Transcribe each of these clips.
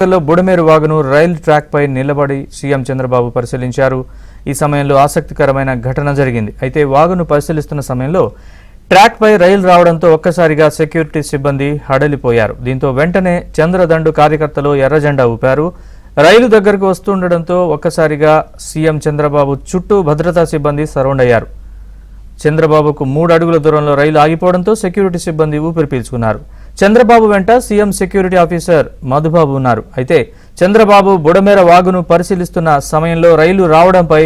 బుడమేరు వాగును రైలు track పై నిలబడి CM Chandrababu పరిశీలించారు. ఈ సమయంలో ఆసక్తికరమైన ఘటన జరిగింది. అయితే వాగును పరిశీలిస్తున్న సమయంలో ట్రాక్ పై రైలు రావడంతో ఒక్కసారిగా సెక్యూరిటీ సిబ్బంది హడలిపోయారు. దీంతో వెంటనే చంద్రదండు కార్యకర్తలు ఎర్రజెండా ఊపారు. రైలు దగ్గరకు వస్తుండటంతో ఒక్కసారిగా సీఎం చంద్రబాబు చుట్టూ భద్రతా సిబ్బంది సరౌండ్ అయ్యారు. చంద్రబాబుకు 3 అడుగుల దూరంలో రైలు ఆగిపోవడంతో సెక్యూరిటీ సిబ్బంది ఊపిరి పీల్చుకున్నారు. చంద్రబాబు వెంట సీఎం సెక్యూరిటీ ఆఫీసర్ మధుబాబు ఉన్నారు. అయితే చంద్రబాబు బుడమేర వాగును పరిశీలిస్తున్న సమయంలో రైలు రావడంపై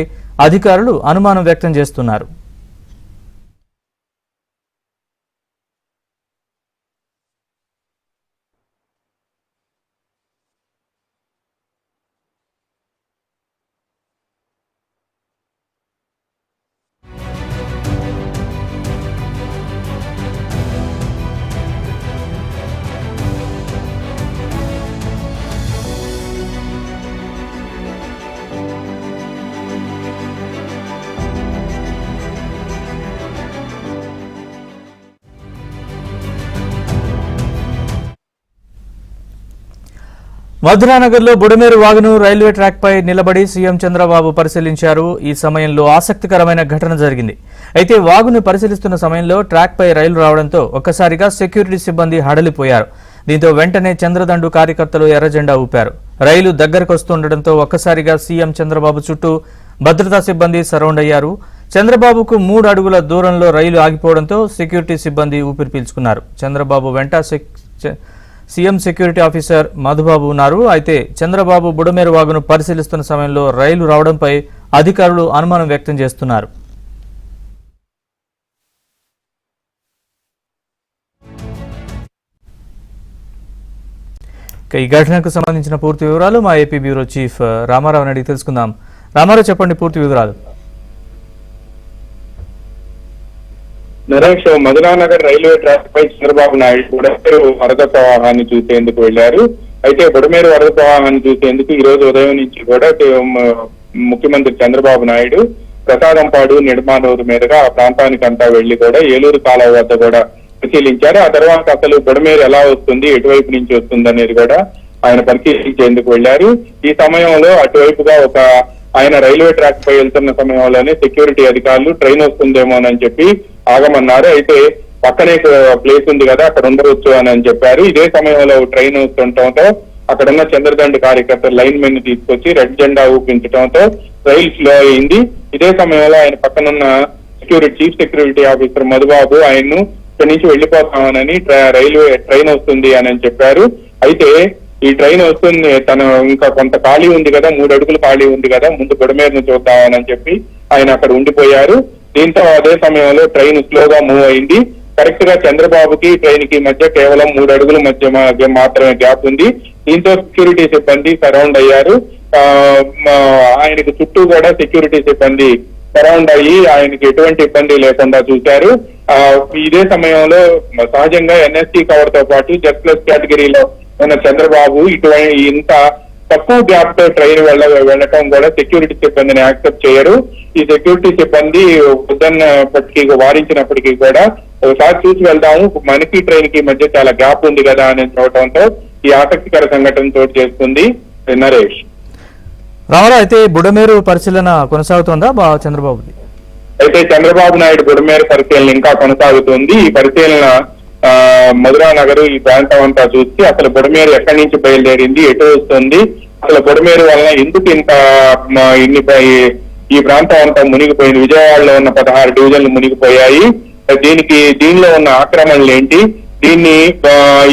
అధికారులు అనుమానం వ్యక్తం చేస్తున్నారు. మధురానగర్లో బుడమేరు వాగును రైల్వే ట్రాక్ పై నిలబడి సీఎం చంద్రబాబు పరిశీలించారు. ఈ సమయంలో ఆసక్తికరమైన ఘటన జరిగింది. అయితే వాగును పరిశీలిస్తున్న సమయంలో ట్రాక్ పై రైలు రావడంతో ఒక్కసారిగా సెక్యూరిటీ సిబ్బంది హడలిపోయారు. దీంతో వెంటనే చంద్రదండు కార్యకర్తలు ఎర్రజెండా ఊపారు. రైలు దగ్గరకు వస్తుండటంతో ఒక్కసారిగా సీఎం చంద్రబాబు చుట్టూ భద్రతా సిబ్బంది సరౌండ్ అయ్యారు. చంద్రబాబుకు 3 అడుగుల దూరంలో రైలు ఆగిపోవడంతో సెక్యూరిటీ సిబ్బంది ఊపిరి పీల్చుకున్నారు. చంద్రబాబు వెంట సీఎం సెక్యూరిటీ ఆఫీసర్ మధుబాబు ఉన్నారు. అయితే చంద్రబాబు బుడమేరు వాగును పరిశీలిస్తున్న సమయంలో రైలు రావడంపై అధికారులు అనుమానం వ్యక్తం చేస్తున్నారు. ఈ ఘటనకు సంబంధించిన పూర్తి వివరాలు మా ఏపీ బ్యూరో చీఫ్ రామారావు అడిగి తెలుసుకుందాం. రామారావు, చెప్పండి పూర్తి వివరాలు. నరేష్, మధురానగర్ రైల్వే ట్రాక్ పై చంద్రబాబు నాయుడు బుడమేరు వరద ప్రవాహాన్ని చూసేందుకు వెళ్లారు. అయితే బుడమేరు వరద ప్రవాహాన్ని చూసేందుకు ఈ రోజు ఉదయం నుంచి కూడా ముఖ్యమంత్రి చంద్రబాబు నాయుడు ప్రసాదంపాడు నిడమానూరు మీదుగా ఆ ప్రాంతానికి అంతా వెళ్లి కూడా ఏలూరు కాలువ వద్ద కూడా పరిశీలించారు. ఆ తర్వాత అసలు బుడమేరు ఎలా వస్తుంది, ఎటువైపు నుంచి వస్తుంది అనేది కూడా ఆయన పరిశీలించేందుకు వెళ్లారు. ఈ సమయంలో అటువైపుగా ఆయన రైల్వే ట్రాక్ పై వెళ్తున్న సమయంలోనే సెక్యూరిటీ అధికారులు ట్రైన్ వస్తుందేమోనని చెప్పి ఆగమన్నారు. అయితే పక్కనే ప్లేస్ ఉంది కదా, అక్కడ ఉండవచ్చు అని చెప్పారు. ఇదే సమయంలో ట్రైన్ వస్తుండటంతో అక్కడున్న చంద్రదండు కార్యకర్తలు లైన్ మెన్ తీసుకొచ్చి రెడ్ జెండా ఊపించడంతో రైలు స్లో అయింది. ఇదే సమయంలో ఆయన పక్కనున్న చీఫ్ సెక్యూరిటీ ఆఫీసర్ మధుబాబు ఆయన్ను ఇక్కడి నుంచి వెళ్లిపోతామని ట్రైన్ వస్తుంది అని చెప్పారు. అయితే ఈ ట్రైన్ వస్తుంది, తను ఇంకా కొంత ఖాళీ ఉంది కదా, 3 అడుగులు ఖాళీ ఉంది కదా, ముందు బుడమేరును చూద్దామని చెప్పి ఆయన అక్కడ ఉండిపోయారు. దీంతో అదే సమయంలో ట్రైన్ స్లోగా మూవ్ అయింది. కరెక్ట్ గా చంద్రబాబుకి ట్రైన్ కి మధ్య కేవలం 3 అడుగుల మధ్య మాత్రమే గ్యాప్ ఉంది. దీంతో సెక్యూరిటీ సిబ్బంది సరౌండ్ అయ్యారు. ఆయనకు చుట్టూ కూడా సెక్యూరిటీ సిబ్బంది సరౌండ్ అయ్యి ఆయనకి ఎటువంటి ఇబ్బంది లేకుండా చూశారు. ఇదే సమయంలో సహజంగా ఎన్ఎస్టీ కవర్ తో పాటు Z+ కేటగిరీలో ఉన్న చంద్రబాబు ఇంత తక్కువ గ్యాప్ తో ట్రైన్ వెళ్ళటం కూడా సెక్యూరిటీ సిబ్బందిని యాక్సెప్ట్ చేయరు. ఈ సెక్యూరిటీ సిబ్బంది వద్దన్నప్పటికీ వారించినప్పటికీ కూడా ఒకసారి చూసి వెళ్దాము, మనకి ట్రైన్ కి మధ్య చాలా గ్యాప్ ఉంది కదా అని చూడటంతో ఈ ఆసక్తికర సంఘటన చోటు చేసుకుంది. నరేష్, రామారావు, అయితే బుడమేరు పరిశీలన కొనసాగుతోందా చంద్రబాబుది? అయితే చంద్రబాబు నాయుడు బుడమేరు పరిశీలన ఇంకా కొనసాగుతుంది. ఈ పరిశీలన మధురానగర్ ఈ ప్రాంతం అంతా చూసి అసలు బుడమేరు ఎక్కడి నుంచి బయలుదేరింది, ఎటు వస్తుంది, అసలు బుడమేరు వలన ఎందుకు ఈ ప్రాంతం అంతా మునిగిపోయింది, విజయవాడలో ఉన్న 16 డివిజన్లు మునిగిపోయాయి, దీనిలో ఉన్న ఆక్రమణలు ఏంటి,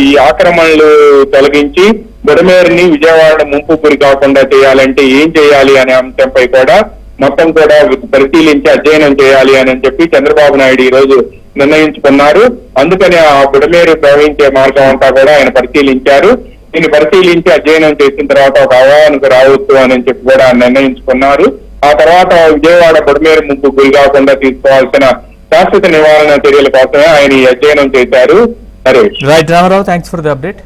ఈ ఆక్రమణలు తొలగించి బుడమేరుని విజయవాడ ముంపు గురి కాకుండా చేయాలంటే ఏం చేయాలి అనే అంశంపై కూడా మొత్తం కూడా పరిశీలించి అధ్యయనం చేయాలి అని చెప్పి చంద్రబాబు నాయుడు ఈ రోజు నిర్ణయించుకున్నారు. అందుకని ఆ బుడమేరు ప్రవహించే మార్గం అంతా కూడా ఆయన పరిశీలించారు. దీన్ని పరిశీలించి అధ్యయనం చేసిన తర్వాత ఒక అవగాహనకు రావచ్చు అని చెప్పి కూడా నిర్ణయించుకున్నారు. ఆ తర్వాత విజయవాడ బుడమేరు ముంపు గురి కాకుండా తీసుకోవాల్సిన శాశ్వత నివారణ చర్యల కోసమే ఆయన ఈ అధ్యయనం చేశారు. Right Ramarao, thanks for the update.